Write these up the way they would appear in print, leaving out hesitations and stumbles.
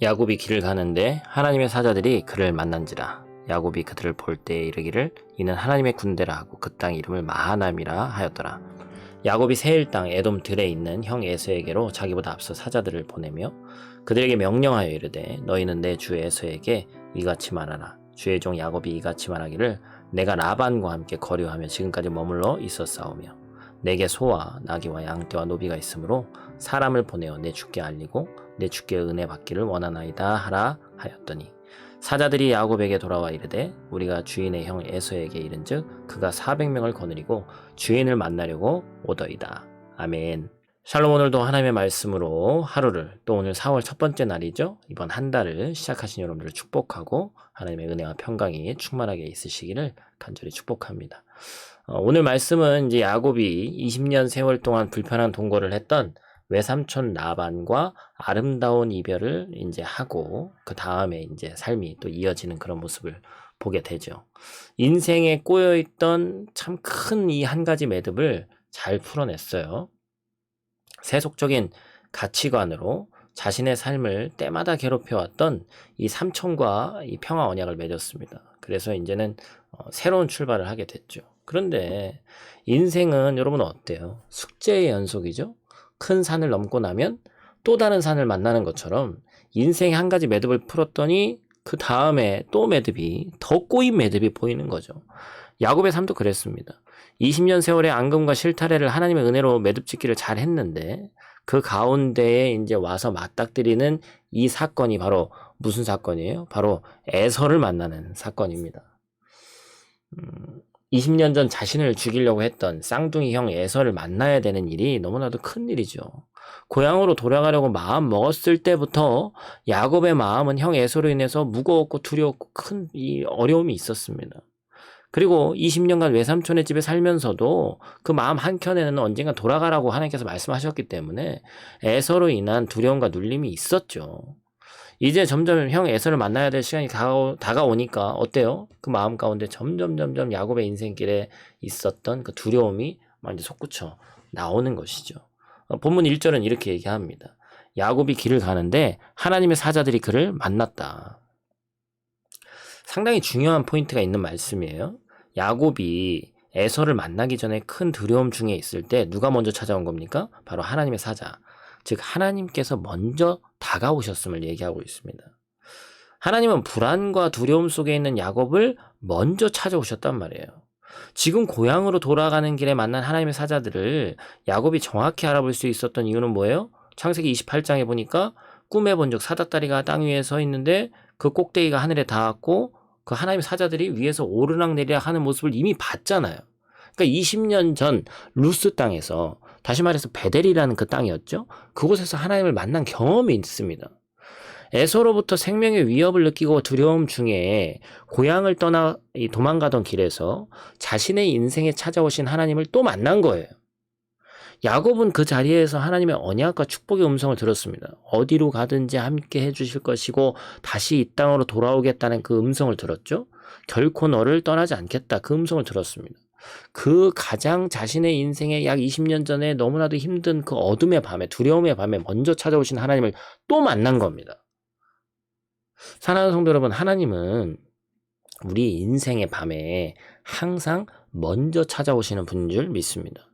야곱이 길을 가는데 하나님의 사자들이 그를 만난지라. 야곱이 그들을 볼 때에 이르기를 이는 하나님의 군대라 하고 그 땅 이름을 마하나임이라 하였더라. 야곱이 세일 땅 에돔 들에 있는 형 에서에게로 자기보다 앞서 사자들을 보내며 그들에게 명령하여 이르되 너희는 내 주 에서에게 이같이 말하라. 주의 종 야곱이 이같이 말하기를 내가 라반과 함께 거류하며 지금까지 머물러 있었사오며 내게 소와 나귀와 양떼와 노비가 있으므로 사람을 보내어 내 주께 알리고 내 주께 은혜 받기를 원하나이다 하라 하였더니 사자들이 야곱에게 돌아와 이르되 우리가 주인의 형 에서에게 이른즉 그가 400명을 거느리고 주인을 만나려고 오더이다. 아멘. 샬롬. 오늘도 하나님의 말씀으로 하루를, 또 오늘 4월 첫 번째 날이죠. 이번 한 달을 시작하신 여러분들을 축복하고 하나님의 은혜와 평강이 충만하게 있으시기를 간절히 축복합니다. 오늘 말씀은 이제 야곱이 20년 세월 동안 불편한 동거를 했던 외삼촌 라반과 아름다운 이별을 이제 하고 그 다음에 이제 삶이 또 이어지는 그런 모습을 보게 되죠. 인생에 꼬여있던 참 큰 이 한 가지 매듭을 잘 풀어냈어요. 세속적인 가치관으로 자신의 삶을 때마다 괴롭혀왔던 이 삼촌과 이 평화 언약을 맺었습니다. 그래서 이제는 새로운 출발을 하게 됐죠. 그런데 인생은 여러분 어때요? 숙제의 연속이죠? 큰 산을 넘고 나면 또 다른 산을 만나는 것처럼 인생의 한 가지 매듭을 풀었더니 그 다음에 또 매듭이, 더 꼬인 매듭이 보이는 거죠. 야곱의 삶도 그랬습니다. 20년 세월의 앙금과 실타래를 하나님의 은혜로 매듭 짓기를 잘 했는데 그 가운데에 이제 와서 맞닥뜨리는 이 사건이 바로 무슨 사건이에요? 바로 에서를 만나는 사건입니다. 20년 전 자신을 죽이려고 했던 쌍둥이 형 에서를 만나야 되는 일이 너무나도 큰 일이죠. 고향으로 돌아가려고 마음 먹었을 때부터 야곱의 마음은 형 에서로 인해서 무거웠고 두려웠고 큰 이 어려움이 있었습니다. 그리고 20년간 외삼촌의 집에 살면서도 그 마음 한켠에는 언젠가 돌아가라고 하나님께서 말씀하셨기 때문에 에서로 인한 두려움과 눌림이 있었죠. 이제 점점 형 에서를 만나야 될 시간이 다가오니까 어때요? 그 마음 가운데 점점 야곱의 인생길에 있었던 그 두려움이 이제 솟구쳐 나오는 것이죠. 본문 1절은 이렇게 얘기합니다. 야곱이 길을 가는데 하나님의 사자들이 그를 만났다. 상당히 중요한 포인트가 있는 말씀이에요. 야곱이 에서를 만나기 전에 큰 두려움 중에 있을 때 누가 먼저 찾아온 겁니까? 바로 하나님의 사자. 즉 하나님께서 먼저 다가오셨음을 얘기하고 있습니다. 하나님은 불안과 두려움 속에 있는 야곱을 먼저 찾아오셨단 말이에요. 지금 고향으로 돌아가는 길에 만난 하나님의 사자들을 야곱이 정확히 알아볼 수 있었던 이유는 뭐예요? 창세기 28장에 보니까 꿈에 본 적 사닥다리가 땅 위에 서 있는데 그 꼭대기가 하늘에 닿았고 그 하나님의 사자들이 위에서 오르락내리락 하는 모습을 이미 봤잖아요. 그러니까 20년 전 루스 땅에서, 다시 말해서 베델이라는 그 땅이었죠. 그곳에서 하나님을 만난 경험이 있습니다. 에서로부터 생명의 위협을 느끼고 두려움 중에 고향을 떠나 도망가던 길에서 자신의 인생에 찾아오신 하나님을 또 만난 거예요. 야곱은 그 자리에서 하나님의 언약과 축복의 음성을 들었습니다. 어디로 가든지 함께 해주실 것이고 다시 이 땅으로 돌아오겠다는 그 음성을 들었죠. 결코 너를 떠나지 않겠다, 그 음성을 들었습니다. 그 가장 자신의 인생에 약 20년 전에 너무나도 힘든 그 어둠의 밤에, 두려움의 밤에 먼저 찾아오신 하나님을 또 만난 겁니다. 사랑하는 성도 여러분, 하나님은 우리 인생의 밤에 항상 먼저 찾아오시는 분인 줄 믿습니다.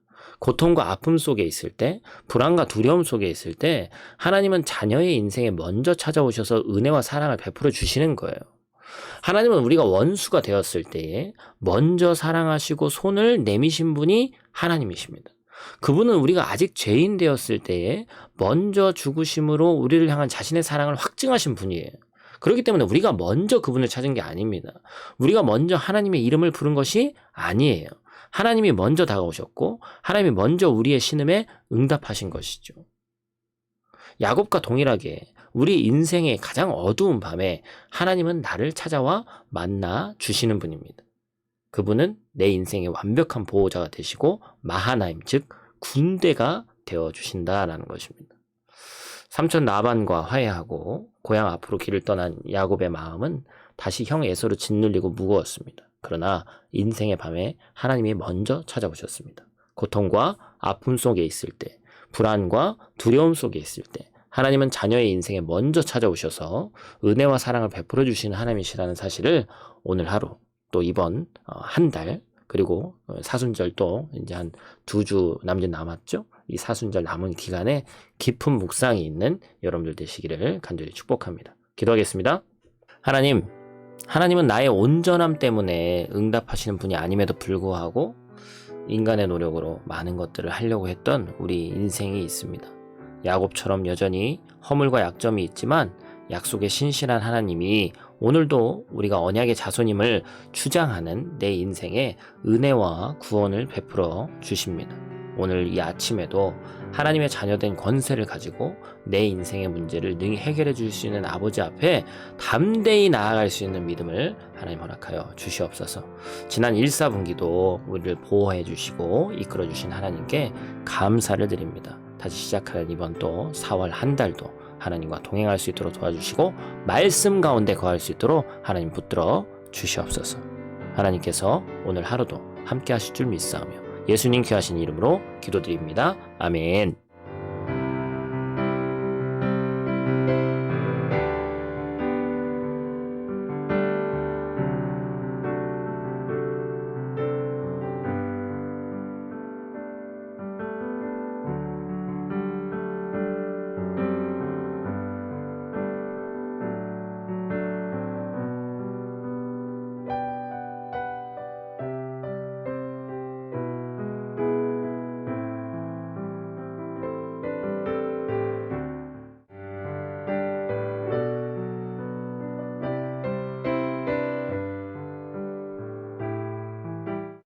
고통과 아픔 속에 있을 때, 불안과 두려움 속에 있을 때 하나님은 자녀의 인생에 먼저 찾아오셔서 은혜와 사랑을 베풀어 주시는 거예요. 하나님은 우리가 원수가 되었을 때에 먼저 사랑하시고 손을 내미신 분이 하나님이십니다. 그분은 우리가 아직 죄인 되었을 때에 먼저 죽으심으로 우리를 향한 자신의 사랑을 확증하신 분이에요. 그렇기 때문에 우리가 먼저 그분을 찾은 게 아닙니다. 우리가 먼저 하나님의 이름을 부른 것이 아니에요. 하나님이 먼저 다가오셨고 하나님이 먼저 우리의 신음에 응답하신 것이죠. 야곱과 동일하게 우리 인생의 가장 어두운 밤에 하나님은 나를 찾아와 만나 주시는 분입니다. 그분은 내 인생의 완벽한 보호자가 되시고 마하나임, 즉 군대가 되어주신다라는 것입니다. 삼촌 라반과 화해하고 고향 앞으로 길을 떠난 야곱의 마음은 다시 형 에서로 짓눌리고 무거웠습니다. 그러나 인생의 밤에 하나님이 먼저 찾아오셨습니다. 고통과 아픔 속에 있을 때, 불안과 두려움 속에 있을 때 하나님은 자녀의 인생에 먼저 찾아오셔서 은혜와 사랑을 베풀어 주시는 하나님이시라는 사실을 오늘 하루, 또 이번 한 달, 그리고 사순절 또 이제 한 2주 남짓 남았죠. 이 사순절 남은 기간에 깊은 묵상이 있는 여러분들 되시기를 간절히 축복합니다. 기도하겠습니다. 하나님은 나의 온전함 때문에 응답하시는 분이 아님에도 불구하고 인간의 노력으로 많은 것들을 하려고 했던 우리 인생이 있습니다. 야곱처럼 여전히 허물과 약점이 있지만 약속에 신실한 하나님이 오늘도 우리가 언약의 자손임을 주장하는 내 인생에 은혜와 구원을 베풀어 주십니다. 오늘 이 아침에도 하나님의 자녀된 권세를 가지고 내 인생의 문제를 능히 해결해 줄 수 있는 아버지 앞에 담대히 나아갈 수 있는 믿음을 하나님 허락하여 주시옵소서. 지난 1사분기도 우리를 보호해 주시고 이끌어 주신 하나님께 감사를 드립니다. 다시 시작하는 이번 또 4월 한 달도 하나님과 동행할 수 있도록 도와주시고 말씀 가운데 거할 수 있도록 하나님 붙들어 주시옵소서. 하나님께서 오늘 하루도 함께 하실 줄 믿사오며 예수님 귀하신 이름으로 기도드립니다. 아멘.